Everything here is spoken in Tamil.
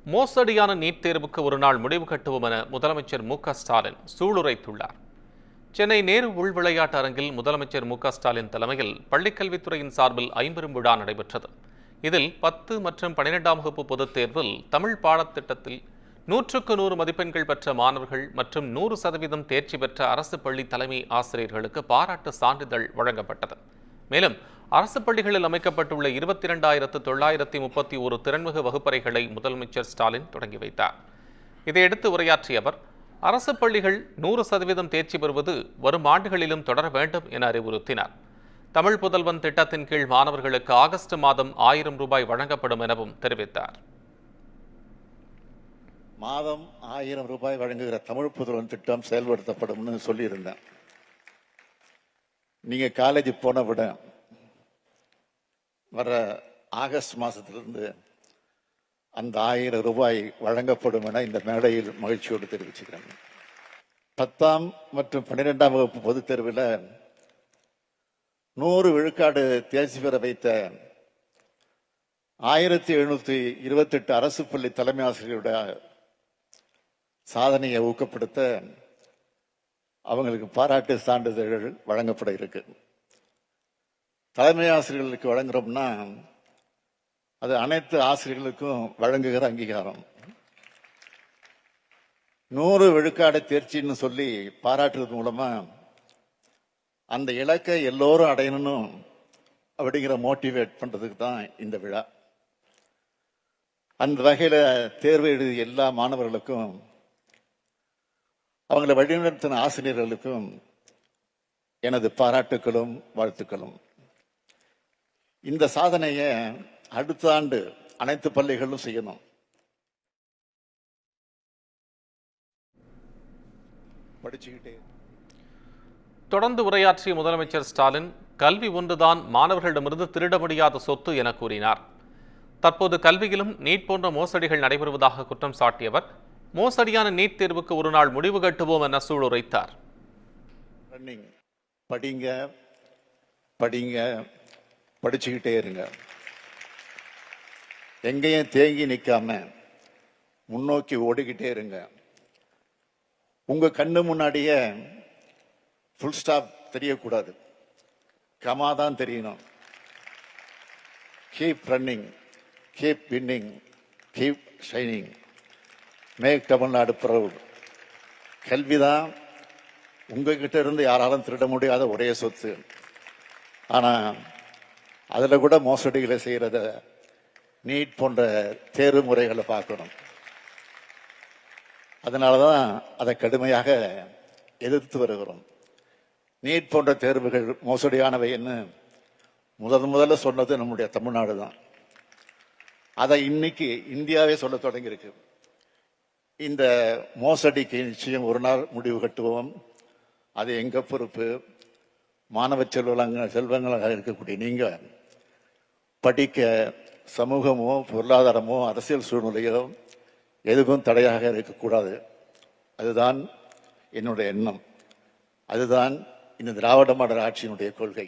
மோசடியான நீட் தேர்வுக்கு ஒரு நாள் முடிவு கட்டுவோம் என முதலமைச்சர் மு.க.ஸ்டாலின் சூளுரைத்துள்ளார். சென்னை நேரு உள் விளையாட்டு அரங்கில் முதலமைச்சர் மு.க.ஸ்டாலின் தலைமையில் பள்ளிக்கல்வித்துறையின் சார்பில் ஐம்பெரும் விழா நடைபெற்றது. இதில் 10 மற்றும் 12ஆம் வகுப்பு பொதுத் தேர்வில் தமிழ் பாடத்திட்டத்தில் 100க்கு 100 மதிப்பெண்கள் பெற்ற மாணவர்கள் மற்றும் 100% தேர்ச்சி பெற்ற அரசு பள்ளி தலைமை ஆசிரியர்களுக்கு பாராட்டு சான்றிதழ் வழங்கப்பட்டது. மேலும் அரசு பள்ளிகளில் அமைக்கப்பட்டுள்ள 22,931 திறன்மிகு வகுப்பறைகளை முதலமைச்சர் ஸ்டாலின் தொடங்கி வைத்தார். இதையடுத்து உரையாற்றிய அவர், அரசு பள்ளிகள் 100% தேர்ச்சி பெறுவது வரும் ஆண்டுகளிலும் தொடர வேண்டும் என அறிவுறுத்தினார். தமிழ் புதல்வன் திட்டத்தின் கீழ் மாணவர்களுக்கு ஆகஸ்ட் மாதம் 1000 ரூபாய் வழங்கப்படும் எனவும் தெரிவித்தார். மாதம் 1000 ரூபாய் வழங்குகிற தமிழ் புதல்வன் திட்டம் செயல்படுத்தப்படும் சொல்லியிருந்தேன். நீங்க காலேஜ் போன விட வர ஆகஸ்ட் மாசத்திலிருந்து அந்த 1000 ரூபாய் வழங்கப்படும் என இந்த மேடையில் மகிழ்ச்சியோடு தெரிவிச்சுக்கிறேன். 10ஆம் மற்றும் 12ஆம் வகுப்பு பொதுத் தேர்வில் 100 விழுக்காடு தேர்ச்சி பெற வைத்த 1728 அரசு பள்ளி தலைமை ஆசிரியருடைய சாதனையை ஊக்கப்படுத்த அவங்களுக்கு பாராட்டு சான்றிதழ்கள் வழங்கப்பட இருக்கு. தலைமை ஆசிரியர்களுக்கு வழங்குறோம்னா அது அனைத்து ஆசிரியர்களுக்கும் வழங்குகிற அங்கீகாரம். 100 விழுக்காடு தேர்ச்சின்னு சொல்லி பாராட்டுறது மூலமா அந்த இலக்கை எல்லோரும் அடையணும் அப்படிங்கிற மோட்டிவேட் பண்றதுக்கு தான் இந்த விழா. அந்த வகையில தேர்வு எழுதிய எல்லா மாணவர்களுக்கும் அவங்களை வழிநடத்தின ஆசிரியர்களுக்கும் எனது பாராட்டுகளும் வாழ்த்துக்களும். இந்த சாதனையை அடுத்த ஆண்டு அனைத்து பள்ளிகளும் செய்யணும். படிச்சுக்கிட்டே தொடர்ந்து உரையாற்றிய முதலமைச்சர் ஸ்டாலின், கல்வி ஒன்றுதான் மாணவர்களிடமிருந்து திருட முடியாத சொத்து என கூறினார். தற்போது கல்வியிலும் நீட் போன்ற மோசடிகள் நடைபெறுவதாக குற்றம் சாட்டியவர், மோசடியான நீட் தேர்வுக்கு ஒரு நாள் முடிவு கட்டுவோம் என சூளுரைத்தார். படிங்க படிங்க படிச்சுக்கிட்டே இருங்க. எங்கேயும் தேங்கி நிற்காம முன்னோக்கி ஓடிக்கிட்டே இருங்க. உங்க கண்ணு முன்னாடியே ஃபுல் ஸ்டாப் தெரியக்கூடாது, கமா தான் தெரியணும். Keep running, keep winning, keep shining, make Tamil Nadu proud. கல்விதான் உங்ககிட்ட இருந்து யாராலும் திருட முடியாத ஒரே சொத்து. ஆனா அதுல கூட மோசடிகளை செய்யறத நீட் போன்ற தேர்வு முறைகளை பார்க்கணும். அதனாலதான் அதை கடுமையாக எதிர்த்து வருகிறோம். நீட் போன்ற தேர்வுகள் மோசடியானவை என்று முதல்ல சொன்னது நம்முடைய தமிழ்நாடு தான். அதை இன்னைக்கு இந்தியாவே சொல்ல தொடங்கியிருக்கு. இந்த மோசடிக்கு நிச்சயம் ஒரு நாள் முடிவு கட்டுவோம். அது எங்க பொறுப்பு. மாணவ செல்வங்களாக இருக்கக்கூடிய நீங்க படிக்க சமூகமோ பொருளாதாரமோ அரசியல் சூழ்நிலையோ எதுவும் தடையாக இருக்கக்கூடாது. அதுதான் என்னுடைய எண்ணம். அதுதான் இந்த திராவிட மாடல் ஆட்சியினுடைய கொள்கை.